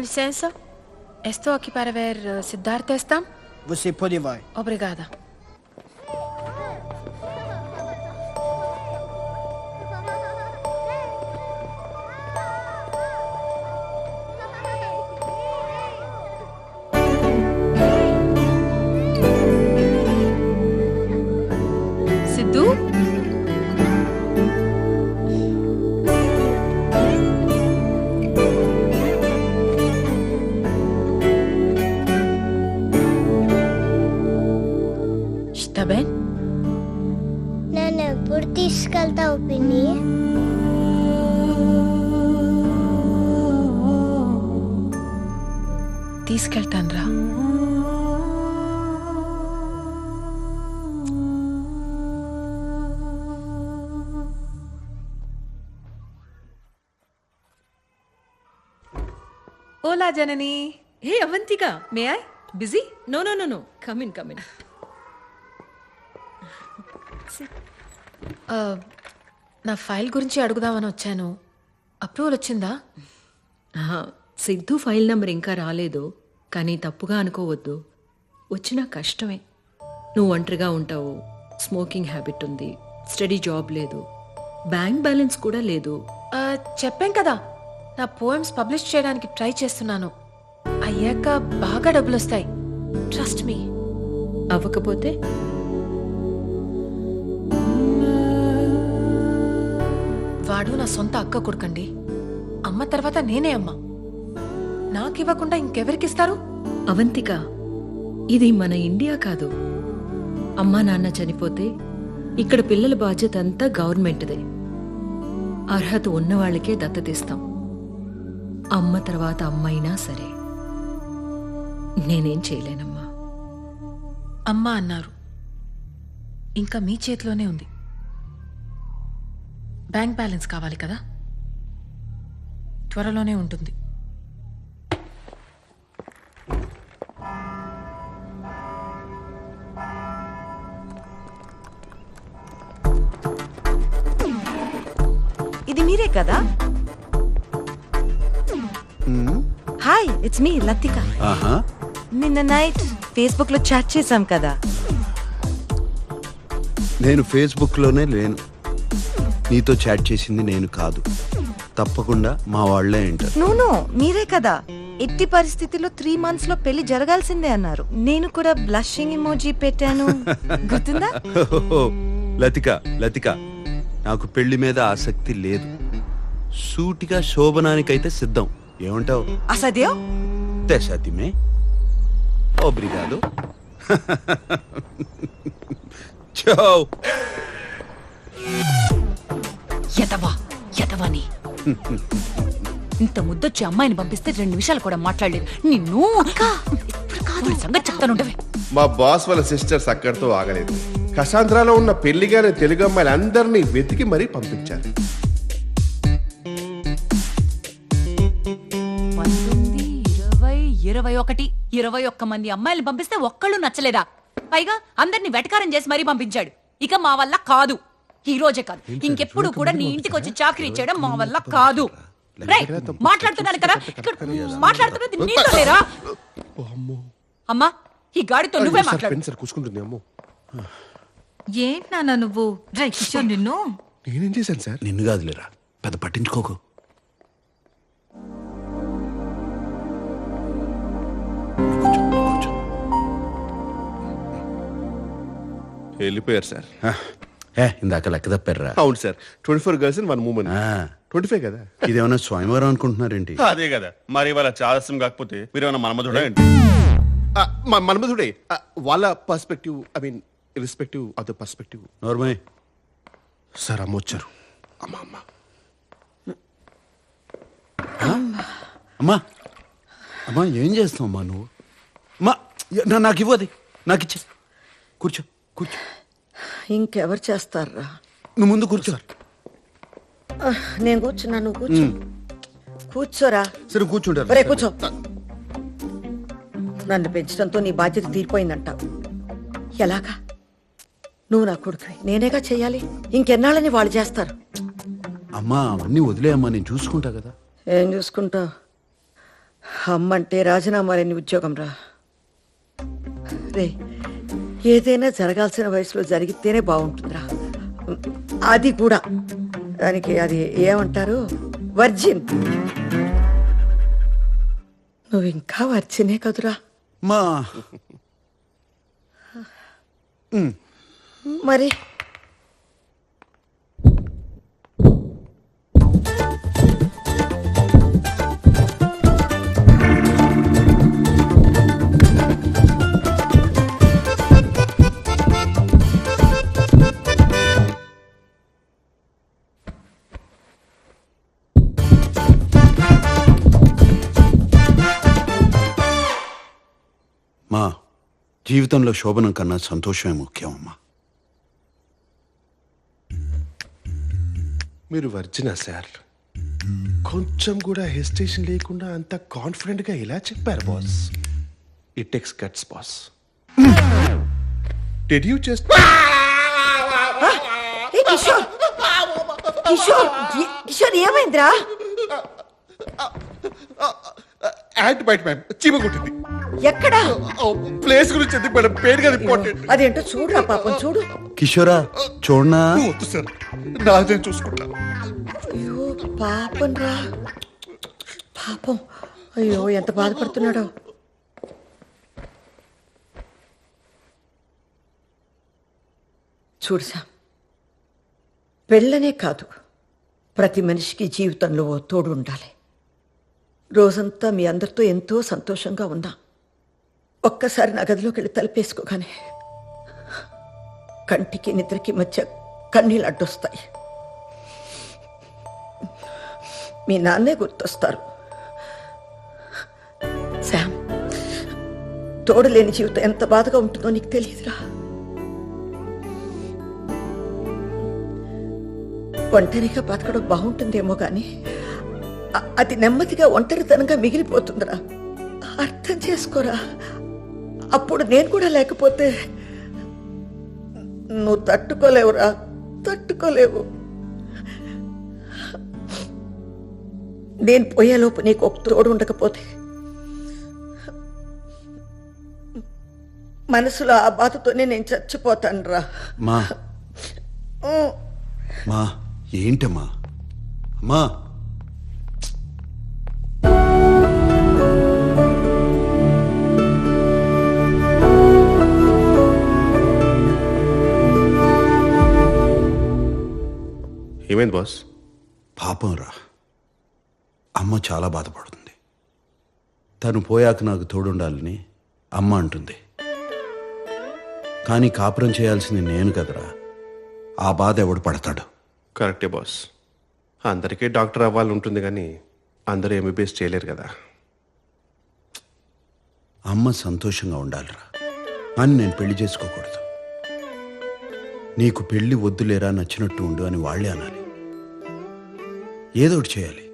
licença? Estou aqui para ver Siddhartha Estam. Você pode vai. Obrigada. Sidhu? Está bem? నన్ను ఎప్పుడు తీసుకెళ్తావు పిన్ని? తీసుకెళ్తానురా. Hola, Janani. Hey, Avantika. May I? Busy? No. Come in. నా file గురించి అడుగుదామని వచ్చాను. Approval వచ్చిందా? Siddhu file number ఇంకా రాలేదు, కానీ తప్పుగా అనుకోవద్దు. వచ్చినా కష్టమే. నువ్వు ఒంటరిగా ఉంటావు, స్మోకింగ్ హ్యాబిట్ ఉంది, స్టడీ జాబ్ లేదు, బ్యాంక్ బ్యాలెన్స్ కూడా లేదు. చెప్పాం కదా, నా పోయమ్స్ పబ్లిష్ చేయడానికి ట్రై చేస్తున్నాను. అయ్యాక బాగా డబ్బులు వస్తాయి. Trust me. అవ్వకపోతే వాడు నా సొంత అక్క కొడుకండి. అమ్మ తర్వాత నేనే అమ్మ. నాకివ్వకుండా ఇంకెవరికిస్తారు? అవంతిక, ఇది మన ఇండియా కాదు. అమ్మా నాన్న చనిపోతే ఇక్కడ పిల్లల బాధ్యత అంతా గవర్నమెంట్దే. అర్హత ఉన్నవాళ్లకే దత్తతిస్తాం. అమ్మ తర్వాత అమ్మైనా సరే నేనేం చేయలేనమ్మా. అమ్మ అన్నారు, ఇంకా మీ చేతిలోనే ఉంది. బ్యాంక్ బ్యాలెన్స్ కావాలి కదా, త్వరలోనే ఉంటుంది. ఇది మీరే కదా? Hi, it's me Latika. నిన్న నైట్ ఫేస్బుక్ లో చాట్ చేశాం కదా. నేను ఫేస్బుక్ లోనే లేను. నీతో చాట్ చేసింది నేను కాదు. తప్పకుండా మా వాళ్లే అంటారు. నో, మీరే కదా. ఎట్టి పరిస్థితిలో 3 months లో పెళ్లి జరగాల్సిందే అన్నారు. నేను కూడా బ్లషింగ్ ఇమోజీ పెట్టాను, గుర్తుందా? లతిక, నాకు పెళ్లి మీద ఆసక్తి లేదు. సూటిగా శోభనానికైతే సిద్ధం. ఏమంటావు? అసదేవ్ తెసాతిమే ఓబ్రిగాదో. చో యదవని ఇంత ముద్దొచ్చి అమ్మాయిని పంపిస్తే 2 నిమిషాలు కూడా మాట్లాడలేదు. నిన్ను సంగతి చెప్తానుండవే. మా బాస్ వాళ్ళ సిస్టర్స్ అక్కడితో ఆగలేదు. కసాంధ్రాలో ఉన్న పెళ్లిగానే తెలుగు అమ్మాయిలు అందరినీ వెతికి మరీ పంపించారు. 19, 20, 21 మంది అమ్మాయిలు పంపిస్తే ఒక్కళ్ళు నచ్చలేదా? పైగా అందరినీ వెటకారం చేసి మరీ పంపించాడు. ఇక మా వల్ల కాదు. ఈ రోజే కాదు, ఇంకెప్పుడు కూడా నీ ఇంటికి వచ్చి చాకరీ చేయడం మా వల్ల కాదు. మాట్లాడుతున్నాను కదా, మాట్లాడుతున్నది నీతో లేరా? అమ్మా, ఈ గాడితో నువ్వే మాట్లాడు. కూసుకుంటుంది. అమ్మో, ఏంటి నాన్న నువ్వు? కిషోర్, నిన్ను నేనేం చేశాను సార్? నిన్ను కాదులేరా, పెద్ద పట్టించుకోకు. వెళ్ళిపోయారు సార్. ఇందాక లెక్క తప్పారా? అవును సార్. 24 girls in 1 woman. 25 కదా. ఇదేమన్నా స్వయంవరం అనుకుంటున్నారేంటి? అదే కదా మరి. వాళ్ళ చాదస్యం కాకపోతే మీరు ఏమన్నా మన్మధుడా ఏంటి? మన్మధుడే. వాళ్ళ perspective, I mean irrespective of the perspective. Normal sir అమ్మ వచ్చారు. అమ్మా ఏం చేస్తావు అమ్మా నువ్వు? అమ్మా నాకు ఇవ్వది, నాకు ఇచ్చే. కూర్చో. ఇంకెవరు చేస్తారా? నువ్వు ముందు కూర్చో. నేను కూర్చున్నా, నువ్వు కూర్చో. కూర్చోరా. సరే కూర్చుంటారు. ఒరే కూర్చో. నన్ను పెంచడంతో నీ బాధ్యత తీరిపోయిందంటావు. ఎలాగా? నువ్వు నా కొడుకు, నేనేగా చెయ్యాలి. ఇంకెన్నాళ్ళని వాళ్ళు చేస్తారు. అమ్మా అవన్నీ వదిలే అమ్మా, నేను చూసుకుంటా కదా. ఏం చూసుకుంటావు? అమ్మంటే రాజీనామా లేని ఉద్యోగం రా. రే, ఏదైనా జరగాల్సిన వయసులో జరిగితేనే బాగుంటుందిరా. అది కూడా దానికి అది ఏమంటారు, వర్జిన్. నువ్వు ఇంకా వర్జినే కదురా. మా మరి మా జీవితంలో శోభనం కన్నా సంతోషమే ముఖ్యం అమ్మా. మీరు వర్జినా సార్? కొంచెం కూడా హెసిటేషన్ లేకుండా అంత కాన్ఫిడెంట్ గా ఇలా చెప్పారు boss. It takes guts boss. Did you just a Kishore, Kishore ఏమైందిరా? యాంట్ బైట్ మ్యామ్, చీమ కొట్టింది. ఎక్కడా? ప్లేస్ గురించి ఎందుకు మేడం, పేరు కదా ఇంపార్టెంట్. అదేంటో చూడురా పాపం, చూడు. కిషోరా చూడనా? వద్దు సార్, నాదే చూసుకుంటా. అయ్యో పాపం రా, పాపం. అయ్యో ఎంత బాధపడుతున్నాడో. చూడు సామ్, పెళ్ళనే కాదు, ప్రతి మనిషికి జీవితంలో ఓ తోడు ఉండాలి. రోజంతా మీ అందరితో ఎంతో సంతోషంగా ఉన్నా, ఒక్కసారి నా గదిలోకి వెళ్ళి తలుపేసుకోగానే కంటికి నిద్రకి మధ్య కన్నీళ్ళు అడ్డొస్తాయి. మీ నాన్నే గుర్తొస్తారు. శామ్, తోడు లేని జీవితం ఎంత బాధగా ఉంటుందో నీకు తెలియదురా. ఒంటరిగా బతకడం బాగుంటుందేమో కానీ అది నెమ్మదిగా ఒంటరితనంగా మిగిలిపోతుందిరా. అర్థం చేసుకోరా. అప్పుడు నేను కూడా లేకపోతే నువ్వు తట్టుకోలేవురా, తట్టుకోలేవు. నేను పోయేలోపు నీకు ఒక తోడు ఉండకపోతే మనసులో ఆ బాధతోనే నేను చచ్చిపోతాను రా. మా మా ఏంటమ్మా అమ్మా? ఏమైంది బాస్? పాపం రా, అమ్మ చాలా బాధపడుతుంది. తను పోయాక నాకు తోడుండాలని అమ్మ అంటుంది. కానీ కాపురం చేయాల్సింది నేను కదరా. ఆ బాధ ఎవడు పడతాడు? కరెక్టే బాస్. అందరికీ డాక్టర్ అవ్వాలని ఉంటుంది కానీ అందరూ ఎంబీబీఎస్ చేయలేరు కదా. అమ్మ సంతోషంగా ఉండాలిరా అని నేను పెళ్లి చేసుకోకూడదు. నీకు పెళ్లి వద్దులేరా, నచ్చినట్టు ఉండు అని వాళ్ళే అనాలి. ఏదోటి చేయాలి.